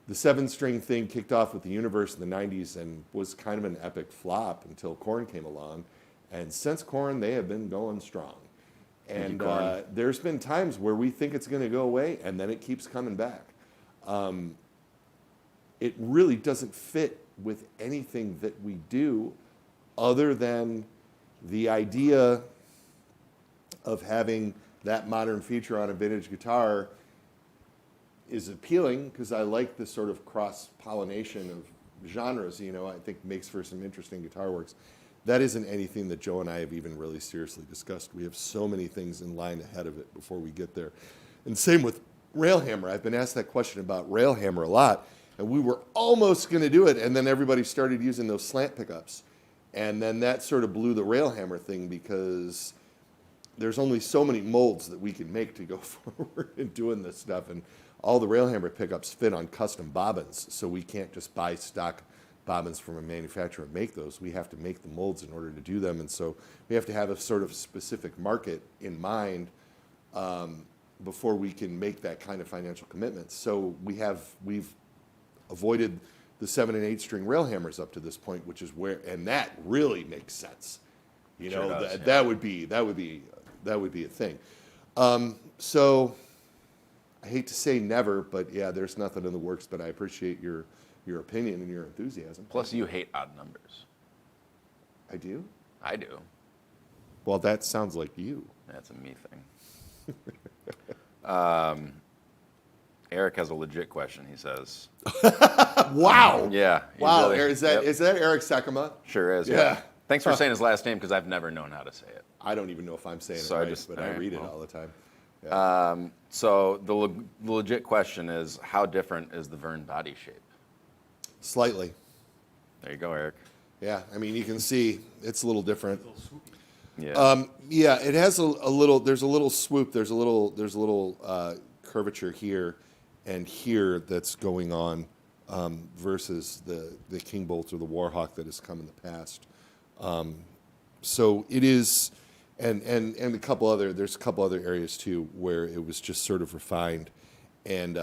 [SPEAKER 2] the 7-string thing kicked off with the Universe in the 90s and was kind of an epic flop until Korn came along. And since Korn, they have been going strong. And there's been times where we think it's going to go away, and then it keeps coming back. It really doesn't fit with anything that we do other than the idea of having that modern feature on a vintage guitar is appealing because I like this sort of cross-pollination of genres, I think makes for some interesting guitar works. That isn't anything that Joe and I have even really seriously discussed. We have so many things in line ahead of it before we get there. And same with Railhammer. I've been asked that question about Railhammer a lot, and we were almost going to do it, and then everybody started using those slant pickups. And then that sort of blew the Railhammer thing because there's only so many molds that we can make to go forward in doing this stuff. And all the Railhammer pickups fit on custom bobbins, so we can't just buy stock bobbins from a manufacturer and make those. We have to make the molds in order to do them, and so we have to have a sort of specific market in mind before we can make that kind of financial commitment. So we've avoided the 7 and 8 string Railhammers up to this point, which is and that really makes sense. You
[SPEAKER 1] Sure
[SPEAKER 2] know,
[SPEAKER 1] does,
[SPEAKER 2] that would be a thing. So I hate to say never, but yeah, there's nothing in the works. But I appreciate your opinion and your enthusiasm.
[SPEAKER 1] Plus, you hate odd numbers.
[SPEAKER 2] I do.
[SPEAKER 1] I do.
[SPEAKER 2] Well, that sounds like you.
[SPEAKER 1] That's a me thing. Eric has a legit question. He says,
[SPEAKER 2] Wow.
[SPEAKER 1] "Yeah, he
[SPEAKER 2] Wow.
[SPEAKER 1] really-
[SPEAKER 2] Is that
[SPEAKER 1] yep,
[SPEAKER 2] Eric Sakama?
[SPEAKER 1] sure is.
[SPEAKER 2] Yeah.
[SPEAKER 1] Thanks for saying his last name because I've never known how to say it.
[SPEAKER 2] I don't even know if I'm saying
[SPEAKER 1] So
[SPEAKER 2] it
[SPEAKER 1] I
[SPEAKER 2] right,
[SPEAKER 1] just-
[SPEAKER 2] but
[SPEAKER 1] all
[SPEAKER 2] I
[SPEAKER 1] right,
[SPEAKER 2] read it
[SPEAKER 1] well.
[SPEAKER 2] all the time.
[SPEAKER 1] So the legit question is, how different is the Vern body shape?
[SPEAKER 2] Slightly.
[SPEAKER 1] There you go, Eric.
[SPEAKER 2] Yeah. I mean, you can see it's a little different.
[SPEAKER 1] Yeah.
[SPEAKER 2] Yeah, it has a little. There's a little swoop. There's a little curvature here and here that's going on versus the King Bolt or the Warhawk that has come in the past. So it is, and a couple other. There's a couple other areas too where it was just sort of refined, and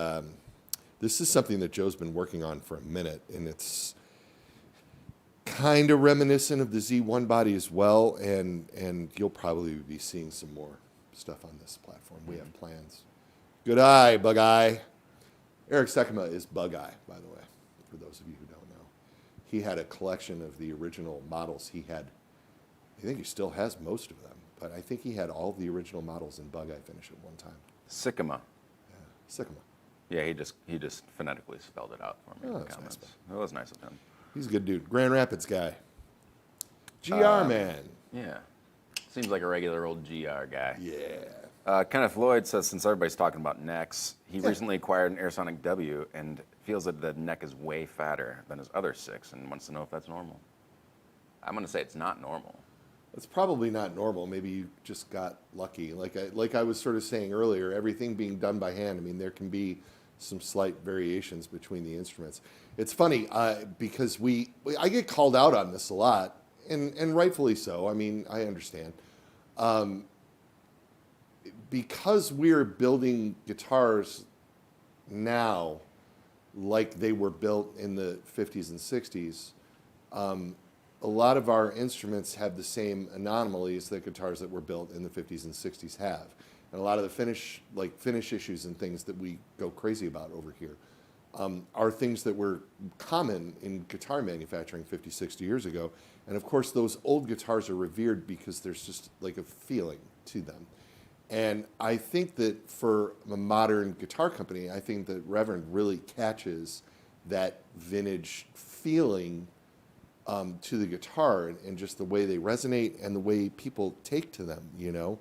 [SPEAKER 2] this is something that Joe's been working on for a minute, and it's kind of reminiscent of the Z1 body as well, and you'll probably be seeing some more stuff on this platform. We have plans. Good eye, Bug Eye. Eric Sakama is Bug Eye, by the way, for those of you who don't know. He had a collection of the original models. He had, I think he still has most of them, but I think he had all the original models in Bug Eye finish at one time.
[SPEAKER 1] Sycama.
[SPEAKER 2] Sakama.
[SPEAKER 1] Yeah, he just phonetically spelled it out for me in the
[SPEAKER 2] that's
[SPEAKER 1] comments.
[SPEAKER 2] nice.
[SPEAKER 1] That was nice of him.
[SPEAKER 2] He's a good dude. Grand Rapids guy. GR man.
[SPEAKER 1] Yeah. Seems like a regular old GR guy.
[SPEAKER 2] Yeah.
[SPEAKER 1] Kenneth Lloyd says, since everybody's talking about necks, he recently acquired an Airsonic W and feels that the neck is way fatter than his other 6 and wants to know if that's normal. I'm going to say it's not normal.
[SPEAKER 2] It's probably not normal. Maybe you just got lucky. Like I was sort of saying earlier, everything being done by hand, I mean, there can be some slight variations between the instruments. It's funny because I get called out on this a lot, and rightfully so. I mean, I understand. Because we're building guitars now like they were built in the 50s and 60s, a lot of our instruments have the same anomalies that guitars that were built in the 50s and 60s have. And a lot of the finish issues and things that we go crazy about over here are things that were common in guitar manufacturing 50, 60 years ago. And of course, those old guitars are revered because there's just like a feeling to them. And I think that for a modern guitar company, I think that Reverend really catches that vintage feeling to the guitar and just the way they resonate and the way people take to them, you know.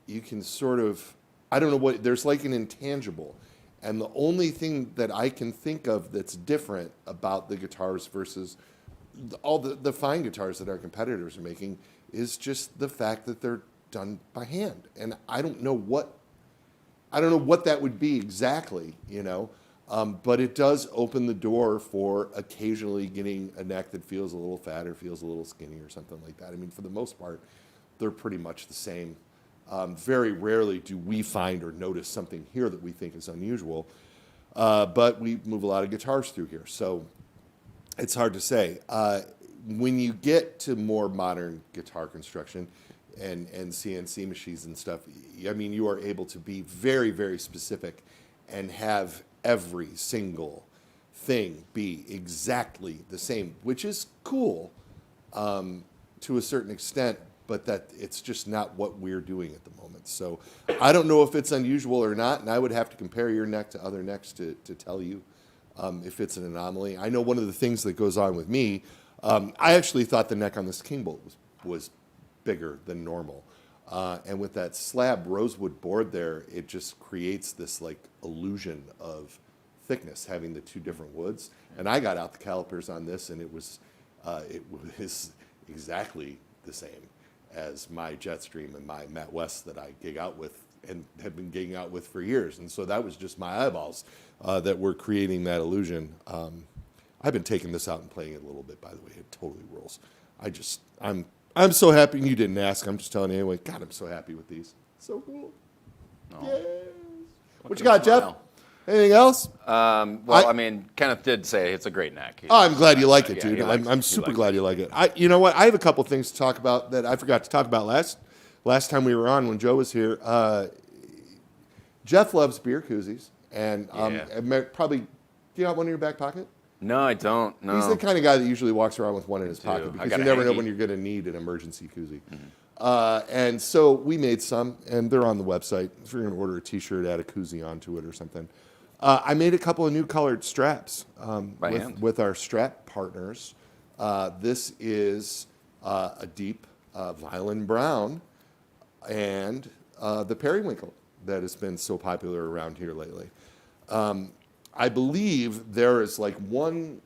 [SPEAKER 2] You can sort of, I don't know what, there's like an intangible. And the only thing that I can think of that's different about the guitars versus all the fine guitars that our competitors are making is just the fact that they're done by hand. And I don't know what that would be exactly, you know. But it does open the door for occasionally getting a neck that feels a little fatter, feels a little skinny or something like that. I mean, for the most part, they're pretty much the same. Very rarely do we find or notice something here that we think is unusual. But we move a lot of guitars through here, so it's hard to say. When you get to more modern guitar construction and CNC machines and stuff, I mean, you are able to be very, very specific and have every single thing be exactly the same, which is cool to a certain extent, but that it's just not what we're doing at the moment. So I don't know if it's unusual or not, and I would have to compare your neck to other necks to tell you if it's an anomaly. I know one of the things that goes on with me, I actually thought the neck on this King Bolt was bigger than normal. And with that slab rosewood board there, it just creates this like illusion of thickness, having the two different woods. And I got out the calipers on this, and it was exactly the same as my Jetstream and my Matt West that I gig out with and have been gigging out with for years. And so that was just my eyeballs that were creating that illusion. I've been taking this out and playing it a little bit, by the way. It totally rules. I'm so happy you didn't ask. I'm just telling you anyway. God, I'm so happy with these. So cool.
[SPEAKER 1] Oh.
[SPEAKER 2] Yes. What
[SPEAKER 1] Look
[SPEAKER 2] you
[SPEAKER 1] at
[SPEAKER 2] got,
[SPEAKER 1] the
[SPEAKER 2] Jeff?
[SPEAKER 1] smile.
[SPEAKER 2] Anything else?
[SPEAKER 1] Well, I mean, Kenneth did say it's a great neck.
[SPEAKER 2] Oh, I'm glad you like it,
[SPEAKER 1] Yeah,
[SPEAKER 2] dude.
[SPEAKER 1] he likes
[SPEAKER 2] I'm
[SPEAKER 1] it.
[SPEAKER 2] super
[SPEAKER 1] He
[SPEAKER 2] glad
[SPEAKER 1] likes
[SPEAKER 2] you like it. You know what? I have a couple things to talk about that I forgot to talk about last time we were on when Joe was here. Jeff loves beer koozies, and probably, do you have one in your back pocket?
[SPEAKER 1] No, I don't. No.
[SPEAKER 2] He's the kind of guy that usually walks around with one in his pocket
[SPEAKER 1] I
[SPEAKER 2] because
[SPEAKER 1] got
[SPEAKER 2] you
[SPEAKER 1] a
[SPEAKER 2] never know
[SPEAKER 1] hanky.
[SPEAKER 2] when you're going to need an emergency koozie. And so we made some, and they're on the website. If you're going to order a T-shirt, add a koozie onto it or something. I made a couple of new colored straps
[SPEAKER 1] By hand?
[SPEAKER 2] with our strap partners. This is a deep violin brown and the periwinkle that has been so popular around here lately. I believe there is like one,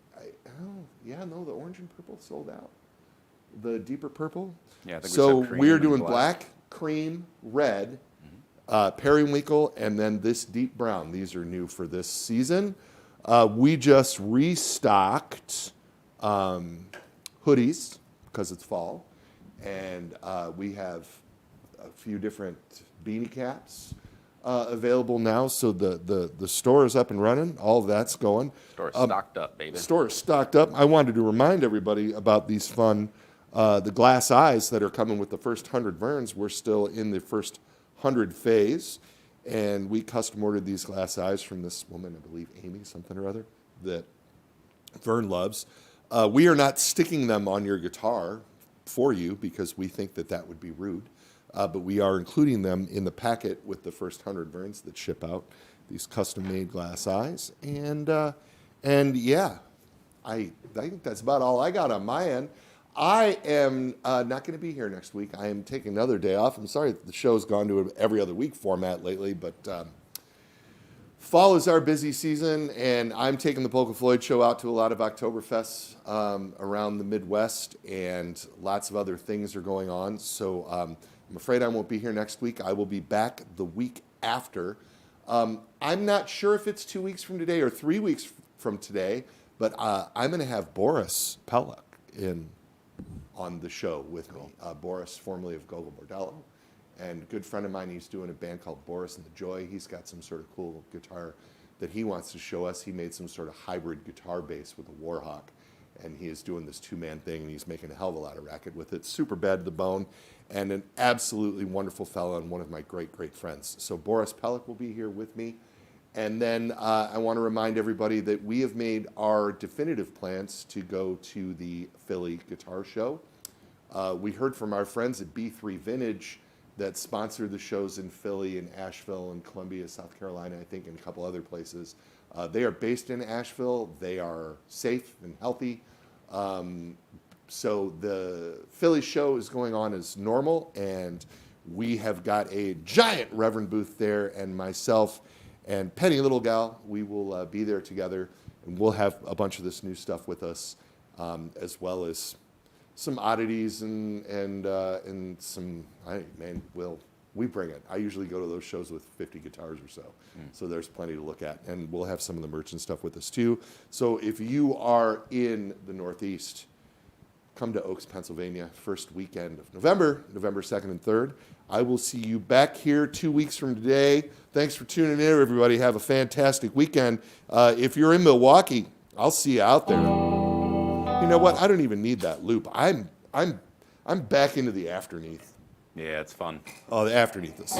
[SPEAKER 2] the orange and purple sold out. The deeper purple.
[SPEAKER 1] Yeah, I think we
[SPEAKER 2] so
[SPEAKER 1] said cream
[SPEAKER 2] we're
[SPEAKER 1] and
[SPEAKER 2] doing
[SPEAKER 1] black.
[SPEAKER 2] black, cream, red, periwinkle, and then this deep brown. These are new for this season. We just restocked hoodies because it's fall, and we have a few different beanie caps available now. So the store is up and running. All of that's going.
[SPEAKER 1] Store stocked up, baby.
[SPEAKER 2] Store is stocked up. I wanted to remind everybody about these fun, the glass eyes that are coming with the first 100 Verns. We're still in the first 100 phase, and we custom ordered these glass eyes from this woman, I believe Amy something or other, that Vern loves. We are not sticking them on your guitar for you because we think that would be rude. But we are including them in the packet with the first 100 Verns that ship out, these custom-made glass eyes. And yeah, I think that's about all I got on my end. I am not going to be here next week. I am taking another day off. I'm sorry that the show's gone to an every other week format lately, but fall is our busy season, and I'm taking the Polka Floyd show out to a lot of Oktoberfests around the Midwest, and lots of other things are going on. So I'm afraid I won't be here next week. I will be back the week after. I'm not sure if it's 2 weeks from today or 3 weeks from today, but I'm going to have Boris Pellick on the show with me. Boris, formerly of Gogol Bordello, and a good friend of mine. He's doing a band called Boris and the Joy. He's got some sort of cool guitar that he wants to show us. He made some sort of hybrid guitar bass with a Warhawk, and he is doing this two-man thing, and he's making a hell of a lot of racket with it. Super bad to the bone, and an absolutely wonderful fellow and one of my great, great friends. So Boris Pellick will be here with me. And then I want to remind everybody that we have made our definitive plans to go to the Philly Guitar Show. We heard from our friends at B3 Vintage that sponsor the shows in Philly and Asheville and Columbia, South Carolina, I think, and a couple other places. They are based in Asheville. They are safe and healthy. So the Philly show is going on as normal, and we have got a giant Reverend booth there, and myself and Penny Little Gal, we will be there together, and we'll have a bunch of this new stuff with us, as well as some oddities and some. We bring it. I usually go to those shows with 50 guitars or so, so there's plenty to look at, and we'll have some of the merch and stuff with us too. So if you are in the Northeast, come to Oaks, Pennsylvania, first weekend of November 2nd and 3rd. I will see you back here 2 weeks from today. Thanks for tuning in, everybody. Have a fantastic weekend. If you're in Milwaukee, I'll see you out there. You know what? I don't even need that loop. I'm back into the afterneath.
[SPEAKER 1] Yeah, it's fun.
[SPEAKER 2] Oh, the afterneath is.